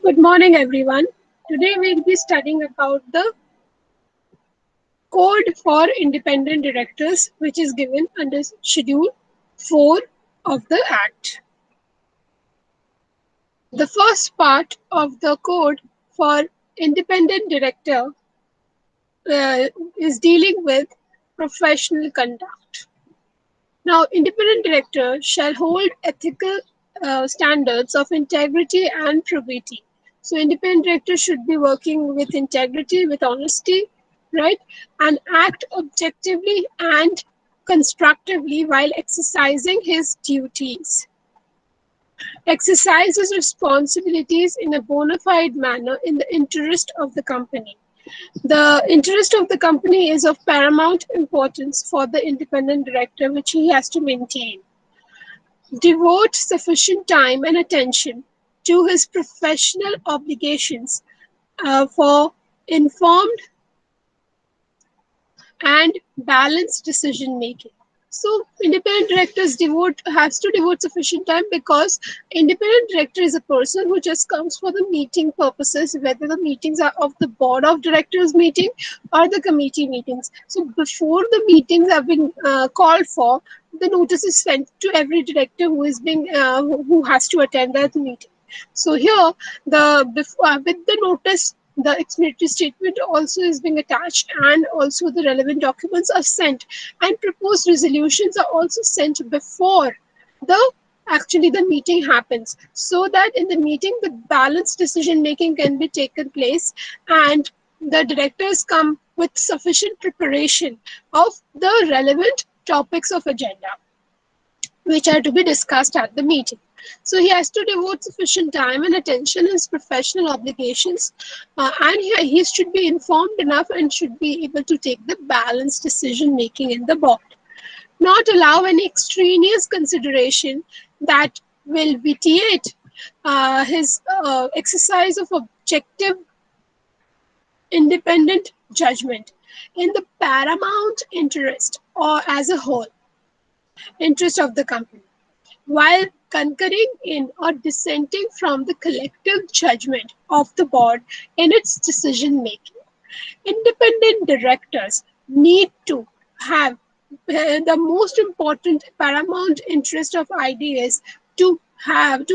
Good morning, everyone. Today we'll be studying about the Code for Independent Directors, which is given under Schedule 4 of the Act. The first part of the Code for Independent Director is dealing with professional conduct. Now, independent director shall hold ethical standards of integrity and probity. So, independent director should be working with integrity, with honesty, right, and act objectively and constructively while exercising his duties. Exercise his responsibilities in a bona fide manner in the interest of the company. The interest of the company is of paramount importance for the independent director, which he has to maintain. Devote sufficient time and attention to his professional obligations for informed and balanced decision making. So independent directors has to devote sufficient time because independent director is a person who just comes for the meeting purposes, whether the meetings are of the board of directors meeting or the committee meetings. So before the meetings have been called for, the notice is sent to every director who has to attend that meeting. So here, with the notice, the explanatory statement also is being attached, and also the relevant documents are sent, and proposed resolutions are also sent before the actually the meeting happens, so that in the meeting the balanced decision making can be taken place, and the directors come with sufficient preparation of the relevant topics of agenda which are to be discussed at the meeting. So he has to devote sufficient time and attention in his professional obligations, and he should be informed enough and should be able to take the balanced decision making in the board. Not allow any extraneous consideration that will vitiate his exercise of objective independent judgment in the paramount interest or as a whole interest of the company, while concurring in or dissenting from the collective judgment of the board in its decision making. Independent directors need to have the most important paramount interest of ideas to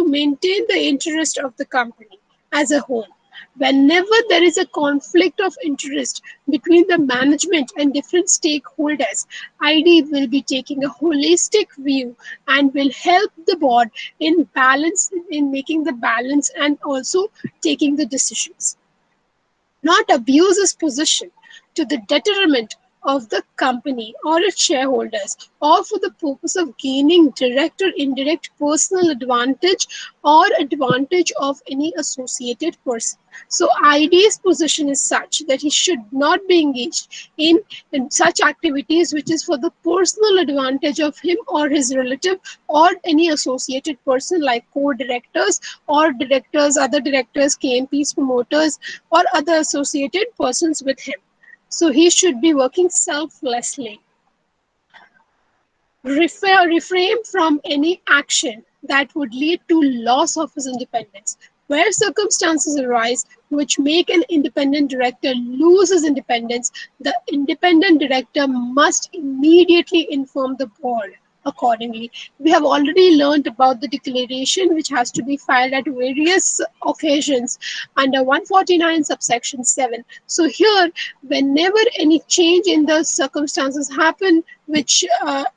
maintain the interest of the company as a whole. Whenever there is a conflict of interest between the management and different stakeholders, ID will be taking a holistic view and will help the board in making the balance and also taking the decisions. Not abuse his position to the detriment of the company or its shareholders, or for the purpose of gaining direct or indirect personal advantage or advantage of any associated person. So ID's position is such that he should not be engaged in such activities which is for the personal advantage of him or his relative or any associated person like co-directors or directors, other directors, KMPs, promoters, or other associated persons with him. So he should be working selflessly. Refrain from any action that would lead to loss of his independence. Where circumstances arise which make an independent director lose his independence, the independent director must immediately inform the board accordingly. We have already learned about the declaration which has to be filed at various occasions under 149 subsection 7. So here, whenever any change in the circumstances happen which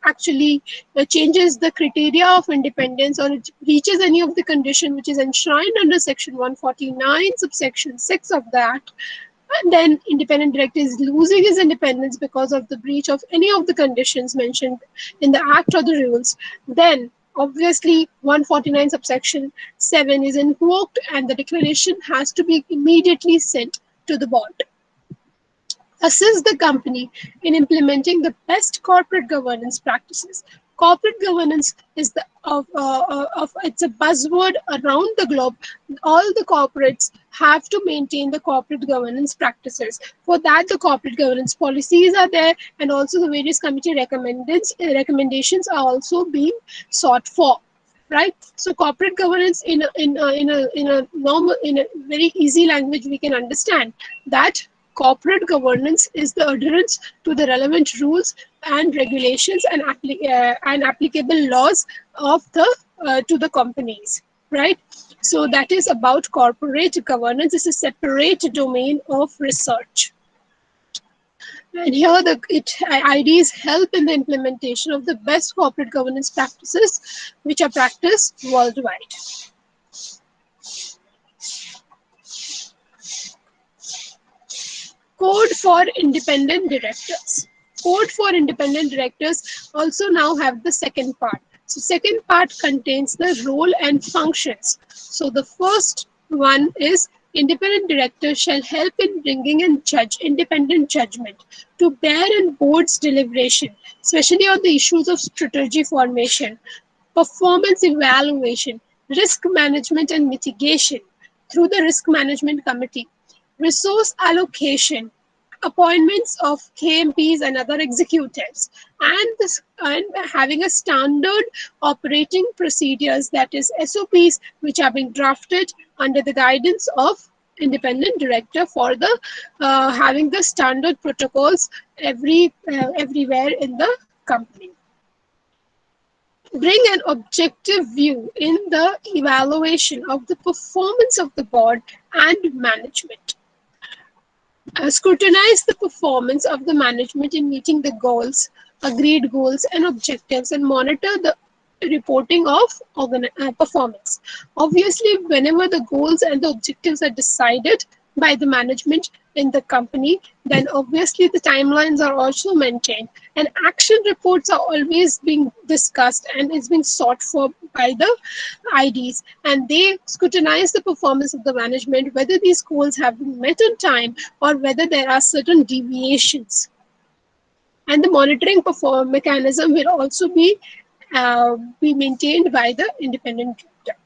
actually changes the criteria of independence, or it reaches any of the condition which is enshrined under section 149 subsection 6 of the act, and then independent director is losing his independence because of the breach of any of the conditions mentioned in the act or the rules, then obviously 149 subsection 7 is invoked and the declaration has to be immediately sent to the board. Assist the company in implementing the best corporate governance practices. Corporate governance is it's a buzzword around the globe. All the corporates have to maintain the corporate governance practices. For that, the corporate governance policies are there, and also the various committee recommendations are also being sought for. right? So corporate governance in a very easy language we can understand that corporate governance is the adherence to the relevant rules and regulations and applicable laws of the to the companies, right? So that is about corporate governance. It's a separate domain of research. And here the IDs help in the implementation of the best corporate governance practices which are practiced worldwide. Code for independent directors. Code for independent directors also now have the second part. So second part contains the role and functions. So the first one is independent director shall help in bringing in independent judgment to bear in board's deliberation, especially on the issues of strategy formation, performance evaluation, risk management and mitigation through the risk management committee, resource allocation, appointments of KMPs and other executives, and having a standard operating procedures, that is SOPs, which are being drafted under the guidance of independent director for the having the standard protocols everywhere in the company. Bring an objective view in the evaluation of the performance of the board and management. Scrutinize the performance of the management in meeting the goals, agreed goals and objectives, and monitor the reporting of performance. Obviously, whenever the goals and the objectives are decided by the management in the company, then obviously the timelines are also maintained, and action reports are always being discussed and is being sought for by the IDs, and they scrutinize the performance of the management, whether these goals have been met on time or whether there are certain deviations. And the monitoring perform mechanism will also be maintained by the independent director.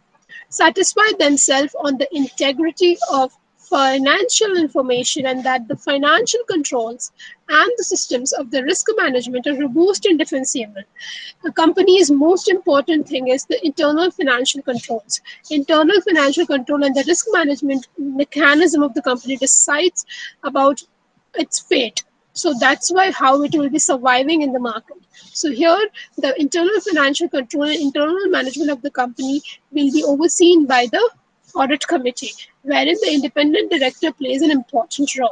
Satisfy themselves on the integrity of financial information and that the financial controls and the systems of the risk management are robust and defensible. A company's most important thing is the internal financial controls. Internal financial control and the risk management mechanism of the company decides about its fate. So that's why how it will be surviving in the market. So here, the internal financial control and internal management of the company will be overseen by the audit committee, wherein the independent director plays an important role.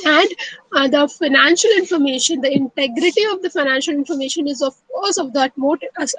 And the financial information, the integrity of the financial information is of course of the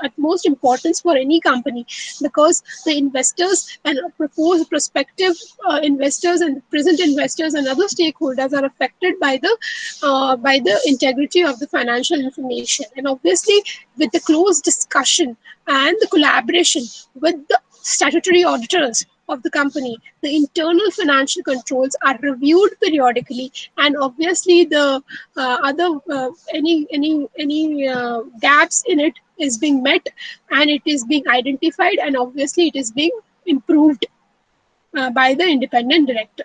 utmost importance for any company, because the investors and proposed prospective investors and present investors and other stakeholders are affected by the integrity of the financial information. And obviously, with the close discussion and the collaboration with the statutory auditors of the company, the internal financial controls are reviewed periodically, and obviously the other any gaps in it is being met, and it is being identified, and obviously it is being improved by the independent director.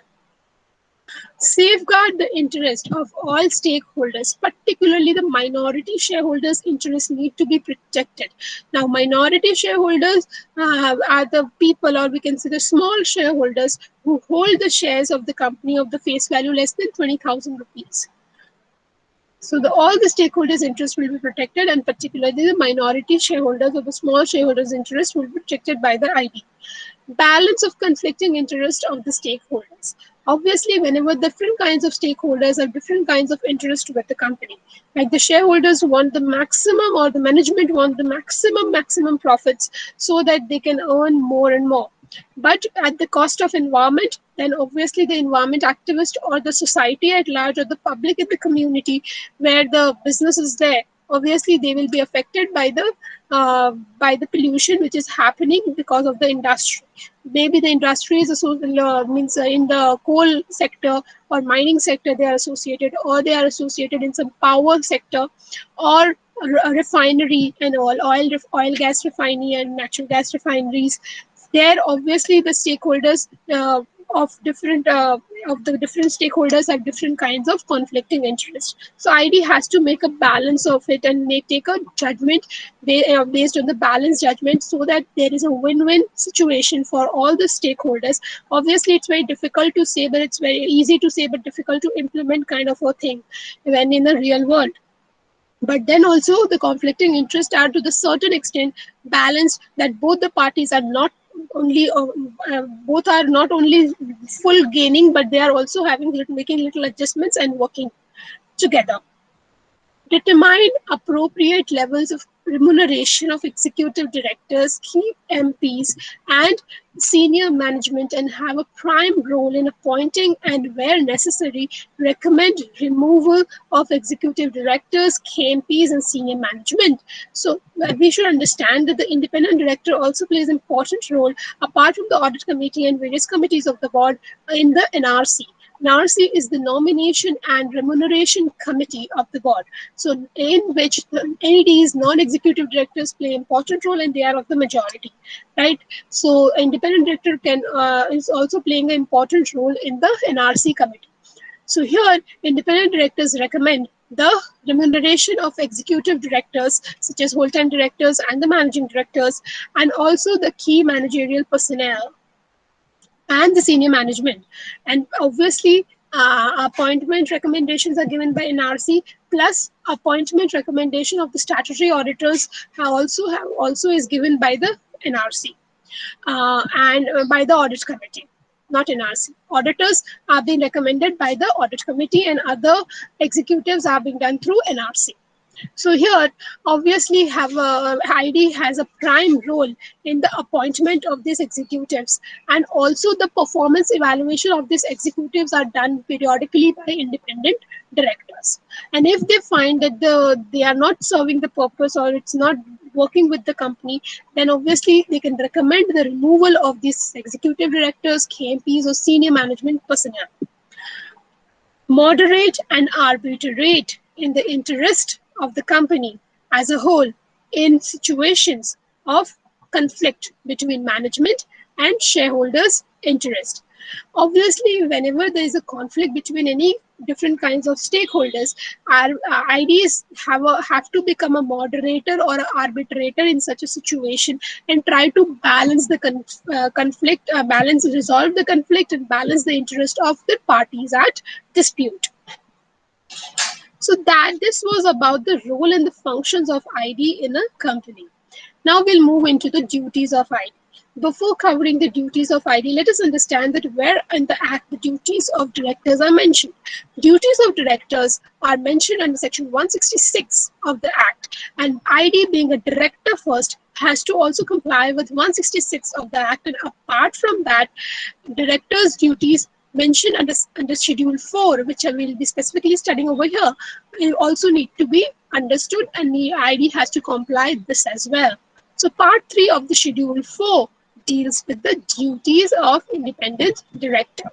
Safeguard the interest of all stakeholders, particularly the minority shareholders' interests need to be protected. Now, minority shareholders are the people, or we can say the small shareholders, who hold the shares of the company of the face value less than 20,000 rupees. So all the stakeholders' interests will be protected, and particularly the minority shareholders or the small shareholders' interest will be protected by the ID. Balance of conflicting interest of the stakeholders. Obviously, whenever different kinds of stakeholders have different kinds of interest with the company, like the shareholders want the maximum, or the management want the maximum profits, so that they can earn more and more, but at the cost of environment, then obviously the environment activist or the society at large or the public in the community where the business is there, obviously they will be affected by the pollution which is happening because of the industry. Maybe the industry is means in the coal sector or mining sector they are associated, or they are associated in some power sector, or a refinery and all oil gas refinery and natural gas refineries. There obviously the stakeholders of different of the different stakeholders have different kinds of conflicting interests. So ID has to make a balance of it and may take a judgment based on the balanced judgment, so that there is a win-win situation for all the stakeholders. Obviously, it's very difficult to say, but it's very easy to say, but difficult to implement kind of a thing when in the real world. But then also the conflicting interests are to the certain extent balanced, that both the parties are not only both are not only full gaining, but they are also having making little adjustments and working together. Determine appropriate levels of remuneration of executive directors, key MPs, and senior management, and have a prime role in appointing and, where necessary, recommend removal of executive directors, KMPs, and senior management. So we should understand that the independent director also plays an important role apart from the audit committee and various committees of the board in the NRC. NRC is the Nomination and Remuneration Committee of the board, so in which the NEDs, non-executive directors, play an important role, and they are of the majority, right? So independent director is also playing an important role in the NRC committee. So here, independent directors recommend the remuneration of executive directors, such as whole-time directors and the managing directors, and also the key managerial personnel and the senior management. And obviously, appointment recommendations are given by NRC, plus appointment recommendation of the statutory auditors also is given by the NRC and by the audit committee, not NRC. Auditors are being recommended by the audit committee, and other executives are being done through NRC. So here, obviously, ID has a prime role in the appointment of these executives, and also the performance evaluation of these executives are done periodically by independent directors. And if they find that they are not serving the purpose, or it's not working with the company, then obviously they can recommend the removal of these executive directors, KMPs, or senior management personnel. Moderate and arbitrate in the interest of the company as a whole in situations of conflict between management and shareholders' interest. Obviously, whenever there is a conflict between any different kinds of stakeholders, our IDs have to become a moderator or an arbitrator in such a situation, and try to balance the conflict, resolve the conflict, and balance the interest of the parties at dispute. So that this was about the role and the functions of ID in a company. Now we'll move into the duties of ID. Before covering the duties of ID, let us understand that where in the Act the duties of directors are mentioned. Duties of directors are mentioned under Section 166 of the Act, and ID, being a director first, has to also comply with 166 of the Act. And apart from that, directors' duties mentioned under Schedule 4, which I will be specifically studying over here, will also need to be understood, and the ID has to comply with this as well. So Part 3 of the Schedule 4 deals with the duties of independent director.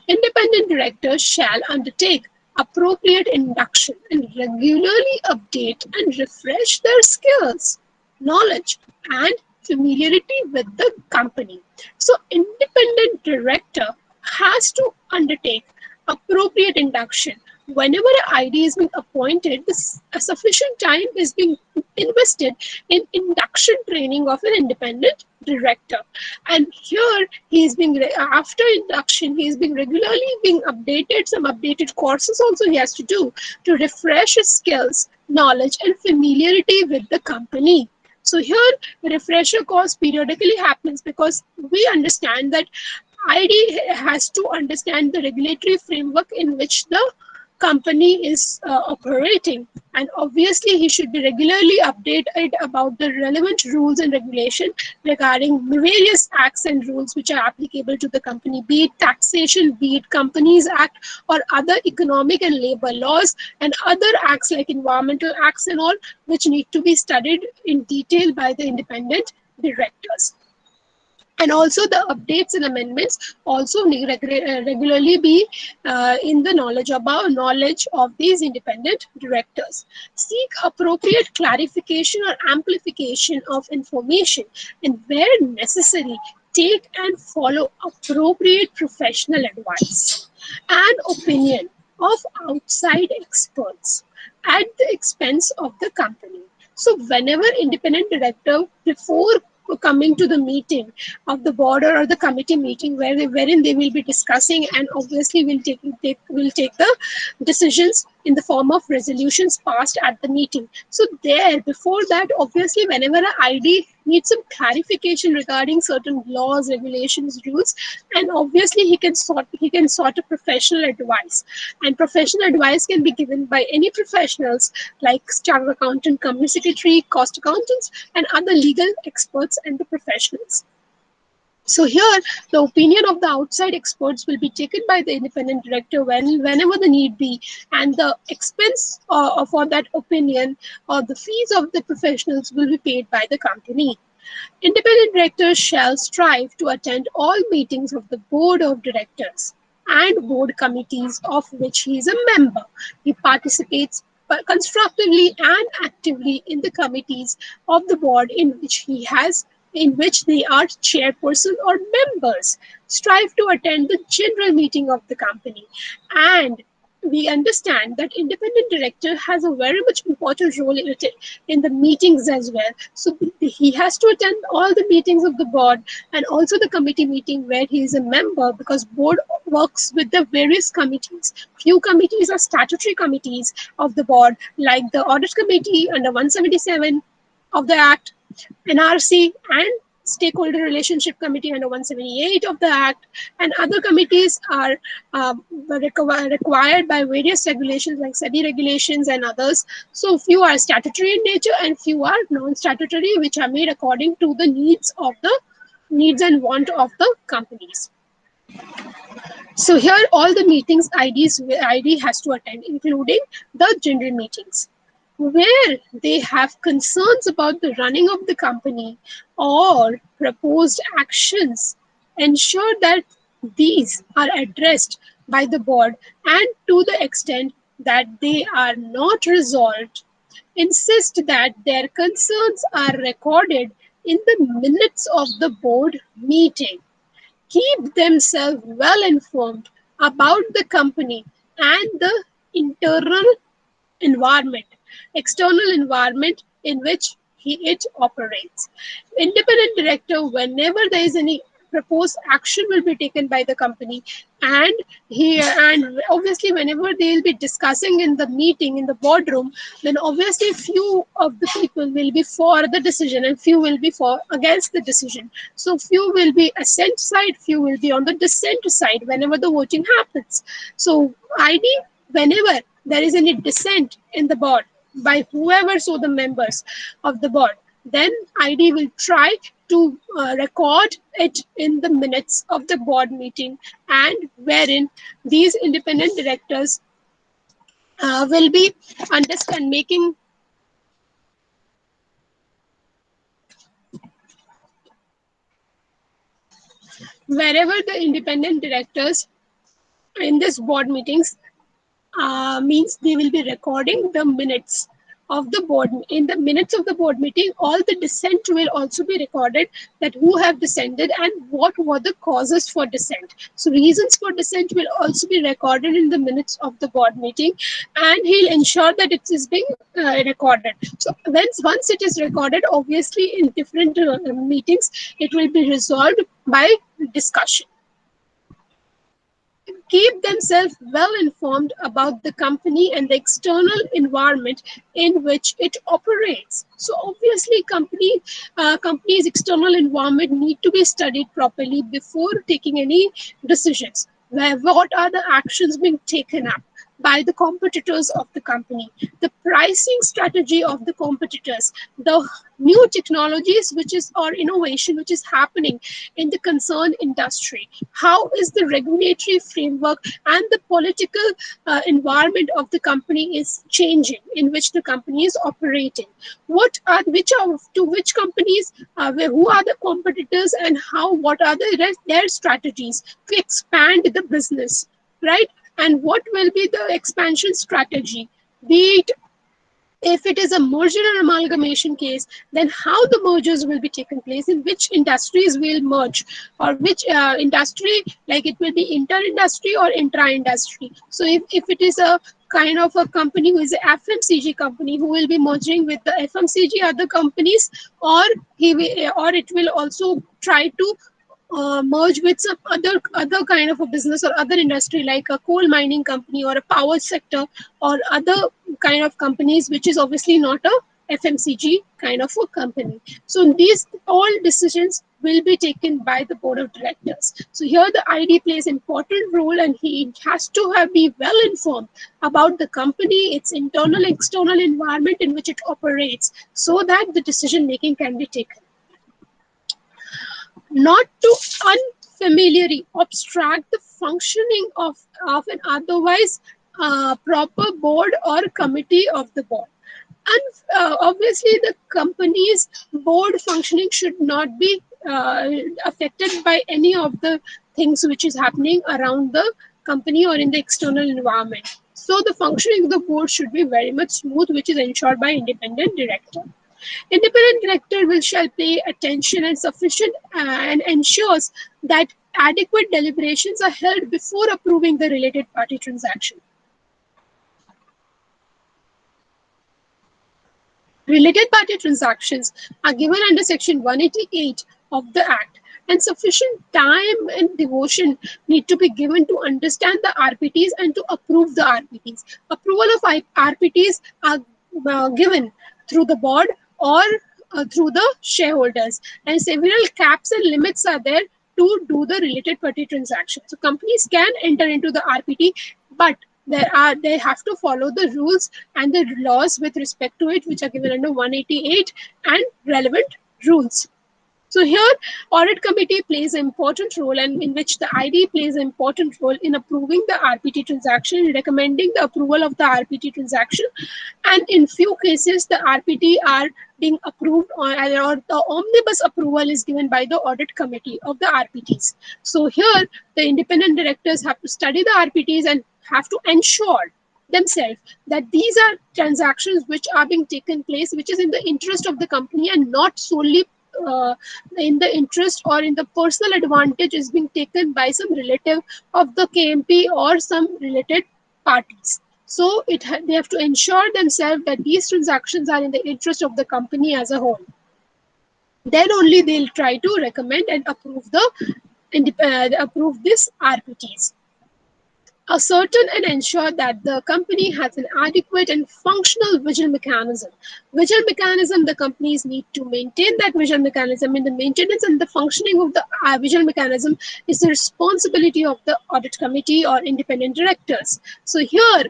Independent directors shall undertake appropriate induction and regularly update and refresh their skills, knowledge, and familiarity with the company. So independent director has to undertake appropriate induction. Whenever an ID is being appointed, a sufficient time is being invested in induction training of an independent director. And here he is being, after induction, he is being regularly being updated. Some updated courses also he has to do to refresh his skills, knowledge, and familiarity with the company. So here, the refresher course periodically happens, because we understand that ID has to understand the regulatory framework in which the company is operating, and obviously he should be regularly updated about the relevant rules and regulation regarding various acts and rules which are applicable to the company, be it taxation, be it Companies Act, or other economic and labor laws, and other acts like environmental acts and all, which need to be studied in detail by the independent directors. And also the updates and amendments also regularly be in the knowledge of these independent directors. Seek appropriate clarification or amplification of information, and where necessary, take and follow appropriate professional advice and opinion of outside experts at the expense of the company. So whenever independent director, before coming to the meeting of the board or the committee meeting wherein they will be discussing and obviously will take the decisions in the form of resolutions passed at the meeting. So there, before that, obviously, whenever an ID needs some clarification regarding certain laws, regulations, rules, and obviously he can sought a professional advice. And professional advice can be given by any professionals like chartered accountant, company secretary, cost accountants, and other legal experts and the professionals. So here, the opinion of the outside experts will be taken by the independent director whenever the need be, and the expense for that opinion or the fees of the professionals will be paid by the company. Independent directors shall strive to attend all meetings of the board of directors and board committees of which he is a member. He participates constructively and actively in the committees of the board in which they are chairperson or members. Strive to attend the general meeting of the company. And we understand that independent director has a very much important role in the meetings as well. So he has to attend all the meetings of the board and also the committee meeting where he is a member, because board works with the various committees. Few committees are statutory committees of the board, like the audit committee under 177 of the act, NRC, and Stakeholder Relationship Committee under 178 of the Act, and other committees are required by various regulations like SEBI regulations and others. So few are statutory in nature and few are non-statutory, which are made according to the needs and want of the companies. So here all the meetings ID has to attend, including the general meetings, where they have concerns about the running of the company or proposed actions. Ensure that these are addressed by the board, and to the extent that they are not resolved, insist that their concerns are recorded in the minutes of the board meeting. Keep themselves well informed about the company and the internal environment, external environment in which it operates. Independent director, whenever there is any proposed action will be taken by the company, and obviously whenever they will be discussing in the meeting in the boardroom, then obviously few of the people will be for the decision and few will be for against the decision. So few will be assent side, few will be on the dissent side whenever the voting happens. So ID, whenever there is any dissent in the board by whoever, so the members of the board, then ID will try to record it in the minutes of the board meeting, and wherein these independent directors will be understand making wherever the independent directors in this board meetings means they will be recording the minutes of the board. In the minutes of the board meeting, all the dissent will also be recorded, that who have dissented and what were the causes for dissent. So reasons for dissent will also be recorded in the minutes of the board meeting, and he'll ensure that it is being recorded. So once it is recorded, obviously in different meetings, it will be resolved by discussion. Keep themselves well informed about the company and the external environment in which it operates. So obviously company's external environment need to be studied properly before taking any decisions. What are the actions being taken up by the competitors of the company, the pricing strategy of the competitors, the new technologies or innovation which is happening in the concerned industry, how is the regulatory framework and the political environment of the company is changing in which the company is operating, to which companies, who are the competitors, and what are their strategies to expand the business, right? And what will be the expansion strategy, be it If it is a merger or amalgamation case, then how the mergers will be taken place, in which industries will merge, or which industry, like it will be inter-industry or intra-industry. So if it is a kind of a company who is a FMCG company who will be merging with the FMCG other companies, or or it will also try to merge with some other kind of a business or other industry, like a coal mining company or a power sector or other kind of companies, which is obviously not a FMCG kind of a company. So these all decisions will be taken by the board of directors. So here the ID plays important role, and he has to be well informed about the company, its internal external environment in which it operates, so that the decision making can be taken. Not to unfamiliarly obstruct the functioning of an otherwise proper board or committee of the board. And obviously, the company's board functioning should not be affected by any of the things which is happening around the company or in the external environment. So the functioning of the board should be very much smooth, which is ensured by independent director. Independent director will shall pay attention and sufficient and ensures that adequate deliberations are held before approving the related party transaction. Related party transactions are given under Section 188 of the Act, and sufficient time and devotion need to be given to understand the RPTs and to approve the RPTs. Approval of RPTs are given through the board or through the shareholders, and several caps and limits are there to do the related party transaction. So companies can enter into the RPT, but they have to follow the rules and the laws with respect to it, which are given under 188 and relevant rules. So here, audit committee plays an important role, and in which the ID plays an important role in approving the RPT transaction, recommending the approval of the RPT transaction, and in few cases, the RPT are being approved, or the omnibus approval is given by the audit committee of the RPTs. So here, the independent directors have to study the RPTs and have to ensure themselves that these are transactions which are being taken place, which is in the interest of the company and not solely uh, in the interest or in the personal advantage is being taken by some relative of the KMP or some related parties. So they have to ensure themselves that these transactions are in the interest of the company as a whole. Then only they'll try to recommend and approve approve this RPTs. Ascertain and ensure that the company has an adequate and functional visual mechanism. Visual mechanism, the companies need to maintain that visual mechanism, and the maintenance and the functioning of the visual mechanism is the responsibility of the audit committee or independent directors. So here,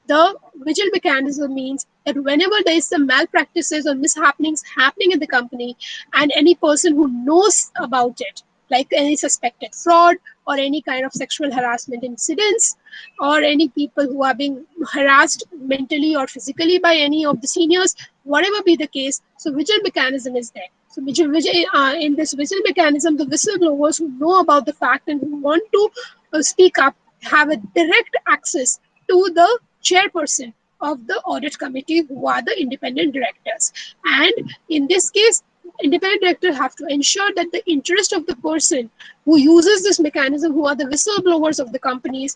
the visual mechanism means that whenever there is some malpractices or mishappenings happening in the company, and any person who knows about it, like any suspected fraud or any kind of sexual harassment incidents, or any people who are being harassed mentally or physically by any of the seniors, whatever be the case, so vigil mechanism is there. So in this vigil mechanism, the whistleblowers who know about the fact and who want to speak up have a direct access to the chairperson of the audit committee, who are the independent directors. And in this case, independent director have to ensure that the interest of the person who uses this mechanism, who are the whistleblowers of the companies,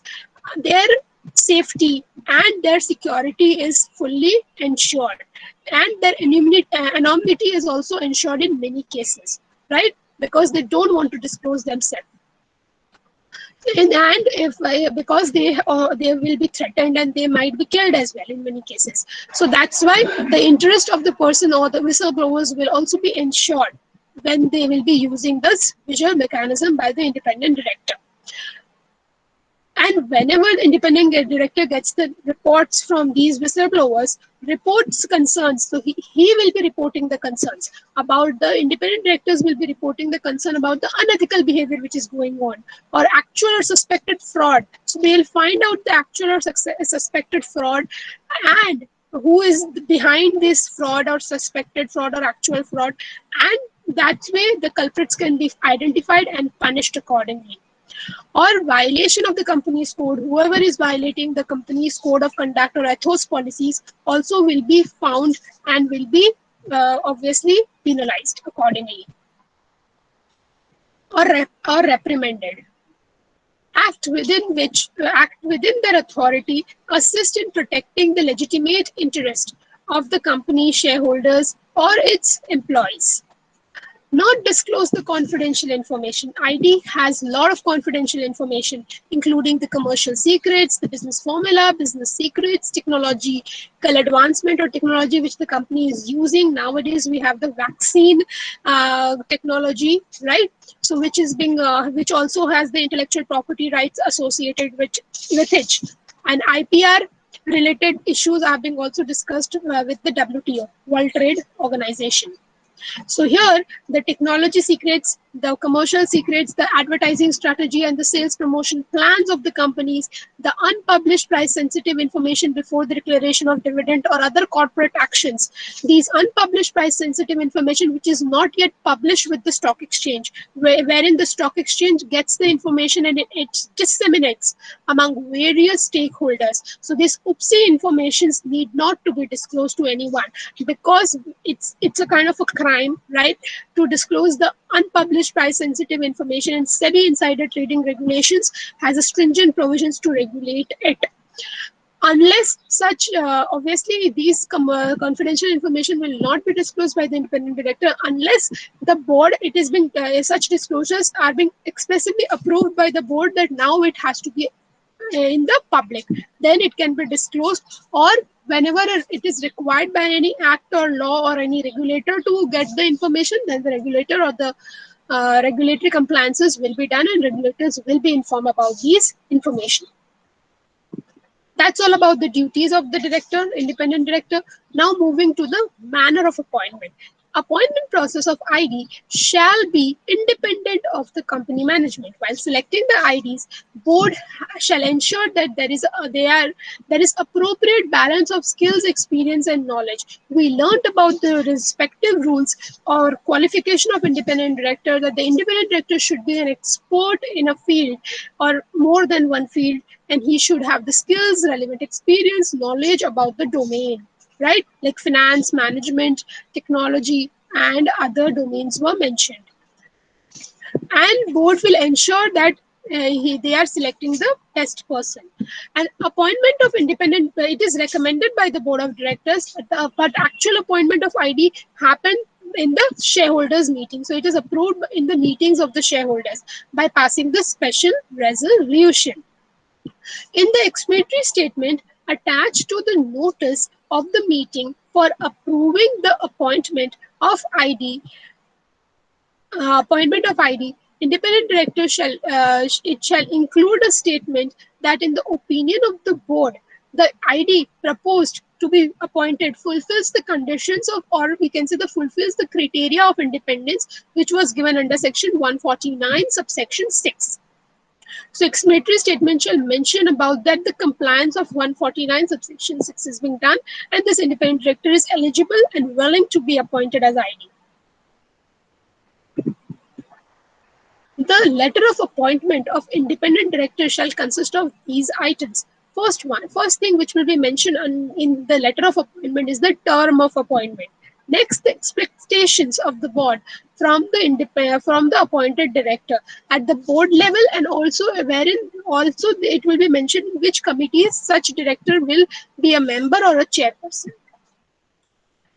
their safety and their security is fully ensured, and their anonymity is also ensured in many cases, right? Because they don't want to disclose themselves. And if because they will be threatened and they might be killed as well in many cases. So that's why the interest of the person or the whistleblowers will also be ensured when they will be using this visual mechanism by the independent director. And whenever the independent director gets the reports from these whistleblowers, reports concerns, so he will be reporting the concerns about the independent directors will be reporting the concern about the unethical behavior which is going on, or actual or suspected fraud. So they'll find out the actual or suspected fraud, and who is behind this fraud or suspected fraud or actual fraud, and that way the culprits can be identified and punished accordingly. or violation of the company's code. Whoever is violating the company's code of conduct or ethos policies also will be found and will be obviously penalized accordingly, or reprimanded. Act within their authority, assist in protecting the legitimate interest of the company shareholders or its employees. Not disclose the confidential information. ID has a lot of confidential information, including the commercial secrets, the business formula, business secrets, technological advancement or technology which the company is using. Nowadays, we have the vaccine technology, right? So which also has the intellectual property rights associated with it. And IPR related issues are being also discussed with the WTO, World Trade Organization. So here, the technology secrets, the commercial secrets, the advertising strategy, and the sales promotion plans of the companies, the unpublished price-sensitive information before the declaration of dividend or other corporate actions. These unpublished price-sensitive information, which is not yet published with the stock exchange, wherein the stock exchange gets the information and it disseminates among various stakeholders. So these UPSI informations need not to be disclosed to anyone, because it's a kind of a crime, right, to disclose the unpublished price sensitive information, and SEBI insider trading regulations has a stringent provisions to regulate it. Unless such, obviously, these confidential information will not be disclosed by the independent director unless the board, it is being, such disclosures are being expressly approved by the board that now it has to be in the public. Then it can be disclosed, or whenever it is required by any act or law or any regulator to get the information, then the regulator or the regulatory compliances will be done and regulators will be informed about these information. That's all about the duties of the director, independent director. Now moving to the manner of appointment. Appointment process of ID shall be independent of the company management. While selecting the IDs, board shall ensure that there is appropriate balance of skills, experience, and knowledge. We learned about the respective rules or qualification of independent director, that the independent director should be an expert in a field or more than one field, and he should have the skills, relevant experience, knowledge about the domain, right? Like finance, management, technology, and other domains were mentioned. And board will ensure that they are selecting the best person. And appointment of independent, it is recommended by the board of directors, but actual appointment of ID happen in the shareholders meeting. So it is approved in the meetings of the shareholders by passing the special resolution. In the explanatory statement attached to the notice of the meeting for approving the appointment of ID, independent director shall include a statement that in the opinion of the board, the ID proposed to be appointed fulfills the conditions of, or we can say the fulfills the criteria of independence, which was given under section 149 subsection 6. So explanatory statement shall mention about that the compliance of 149 subsection 6 is being done, and this independent director is eligible and willing to be appointed as ID. The letter of appointment of independent director shall consist of these items. First thing which will be mentioned in the letter of appointment is the term of appointment. Next, the expectations of the board from the appointed director at the board level, and also wherein also it will be mentioned which committees such director will be a member or a chairperson.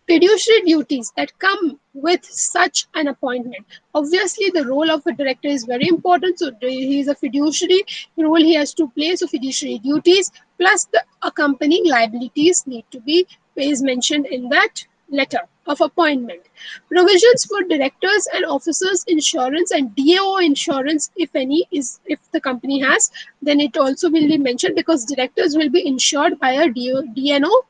Fiduciary duties that come with such an appointment. Obviously, the role of a director is very important. So he is a fiduciary role he has to play. So fiduciary duties plus the accompanying liabilities need to be is mentioned in that letter of appointment. Provisions for directors and officers insurance and DAO insurance, if any, if the company has, then it also will be mentioned, because directors will be insured by a DNO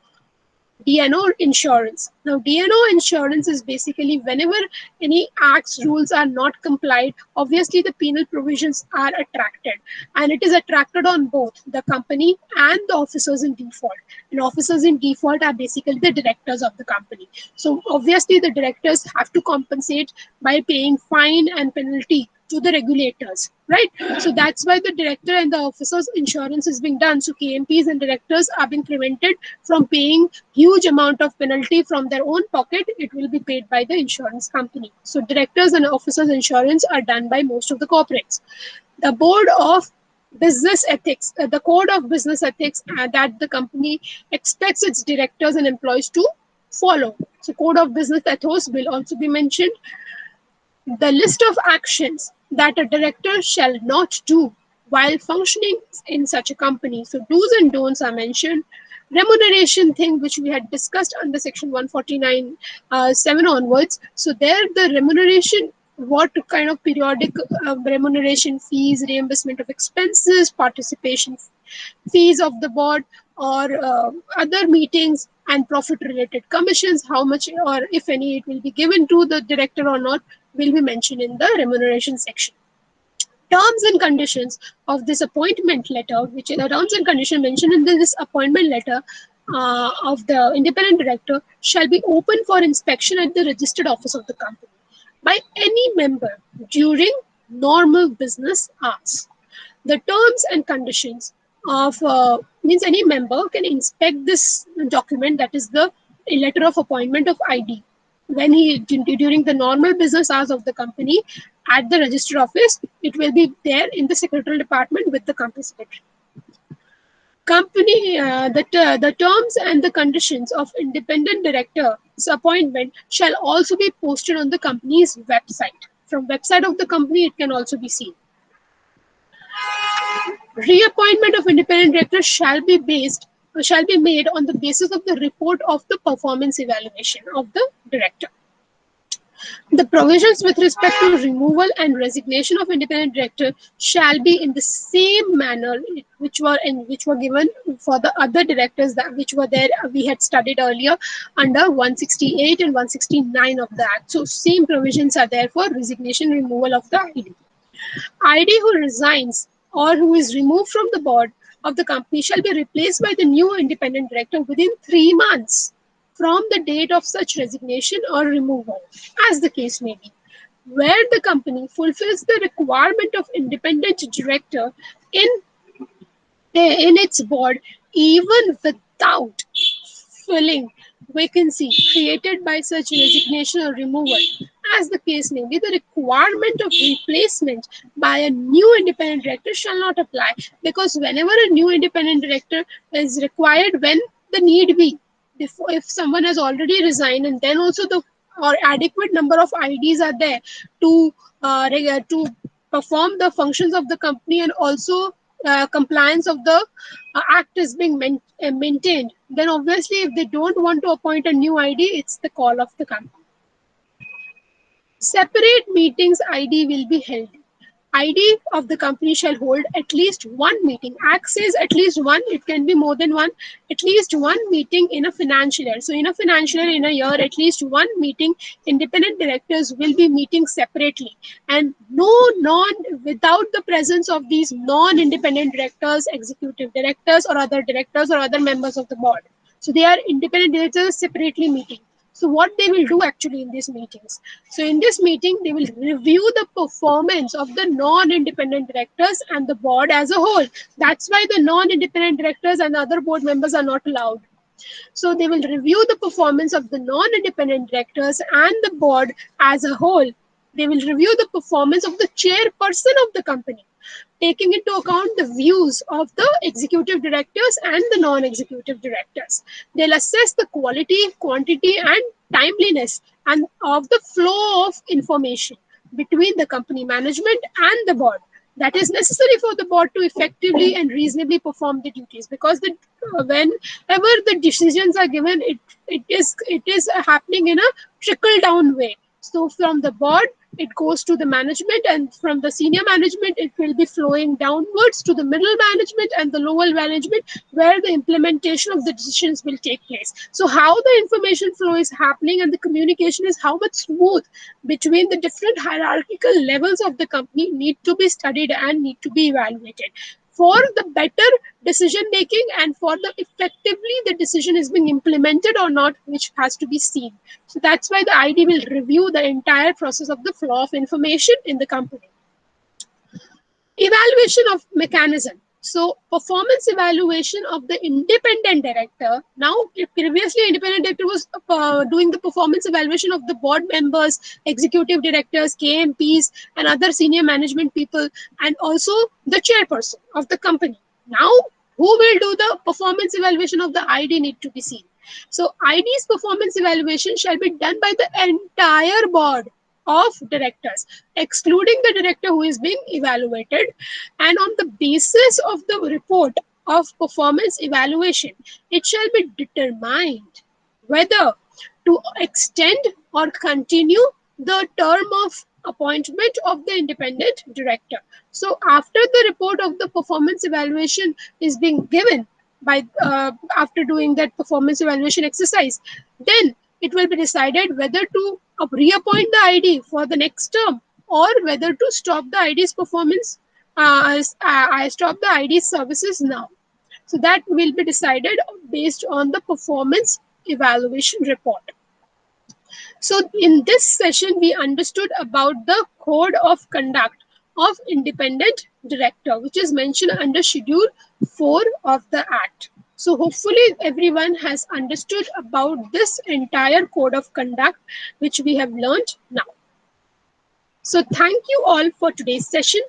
insurance. Now, DNO insurance is basically whenever any acts, rules are not complied, obviously the penal provisions are attracted, and it is attracted on both the company and the officers in default. And officers in default are basically the directors of the company. So obviously the directors have to compensate by paying fine and penalty to the regulators, right? So that's why the director and the officers insurance is being done. So KMPs and directors are being prevented from paying huge amount of penalty from their own pocket. It will be paid by the insurance company. So directors and officers insurance are done by most of the corporates. The board of business ethics, the code of business ethics that the company expects its directors and employees to follow. So code of business ethics will also be mentioned. The list of actions that a director shall not do while functioning in such a company. So do's and don'ts are mentioned. Remuneration thing which we had discussed under section 149 7 onwards. So there the remuneration, what kind of periodic remuneration, fees, reimbursement of expenses, participation fees of the board, or other meetings and profit related commissions, how much or if any it will be given to the director or not, will be mentioned in the remuneration section. Terms and conditions of this appointment letter, which is the terms and conditions mentioned in this appointment letter of the independent director, shall be open for inspection at the registered office of the company by any member during normal business hours. The terms and conditions of means any member can inspect this document, that is the letter of appointment of ID, when he during the normal business hours of the company at the register office. It will be there in the secretarial department with the company secretary. Company the terms and the conditions of independent director's appointment shall also be posted on the company's website. From website of the company it can also be seen. Reappointment of independent directors shall be made on the basis of the report of the performance evaluation of the director. The provisions with respect to removal and resignation of independent director shall be in the same manner which were given for the other directors that which were there we had studied earlier under 168 and 169 of the Act. So same provisions are there for resignation, removal of the ID. ID who resigns or who is removed from the board of the company shall be replaced by the new independent director within 3 months from the date of such resignation or removal, as the case may be. Where the company fulfills the requirement of independent director in its board, even without filling vacancy created by such resignation or removal, as the case may be, the requirement of replacement by a new independent director shall not apply, because whenever a new independent director is required, when the need be, if someone has already resigned and then also the or adequate number of IDs are there to perform the functions of the company, and also compliance of the act is being maintained, then obviously if they don't want to appoint a new ID, it's the call of the company. Separate meetings ID will be held. ID of the company shall hold at least one meeting. Act says at least one, it can be more than one, at least one meeting in a financial year. So in a financial year, in a year, at least one meeting, independent directors will be meeting separately. And without the presence of these non-independent directors, executive directors or other members of the board. So they are independent directors separately meeting. So what they will do actually in these meetings? So in this meeting, they will review the performance of the non-independent directors and the board as a whole. That's why the non-independent directors and other board members are not allowed. So they will review the performance of the non-independent directors and the board as a whole. They will review the performance of the chairperson of the company, taking into account the views of the executive directors and the non-executive directors. They'll assess the quality, quantity, and timeliness and of the flow of information between the company management and the board that is necessary for the board to effectively and reasonably perform the duties, because whenever the decisions are given, it is happening in a trickle down way. So from the board it goes to the management, and from the senior management it will be flowing downwards to the middle management and the lower management, where the implementation of the decisions will take place. So how the information flow is happening and the communication is how much smooth between the different hierarchical levels of the company need to be studied and need to be evaluated for the better decision making, and for the effectively the decision is being implemented or not, which has to be seen. So that's why the ID will review the entire process of the flow of information in the company. Evaluation of mechanism. So performance evaluation of the independent director. Now, previously independent director was doing the performance evaluation of the board members, executive directors, KMPs, and other senior management people, and also the chairperson of the company. Now, who will do the performance evaluation of the ID need to be seen. So ID's performance evaluation shall be done by the entire board of directors, excluding the director who is being evaluated. And on the basis of the report of performance evaluation, it shall be determined whether to extend or continue the term of appointment of the independent director. So after the report of the performance evaluation is being given by after doing that performance evaluation exercise, then it will be decided whether to reappoint the ID for the next term or whether to stop the ID's performance. I stop the ID's services now. So that will be decided based on the performance evaluation report. So in this session, we understood about the code of conduct of independent director, which is mentioned under Schedule 4 of the Act. So hopefully everyone has understood about this entire code of conduct, which we have learned now. So thank you all for today's session.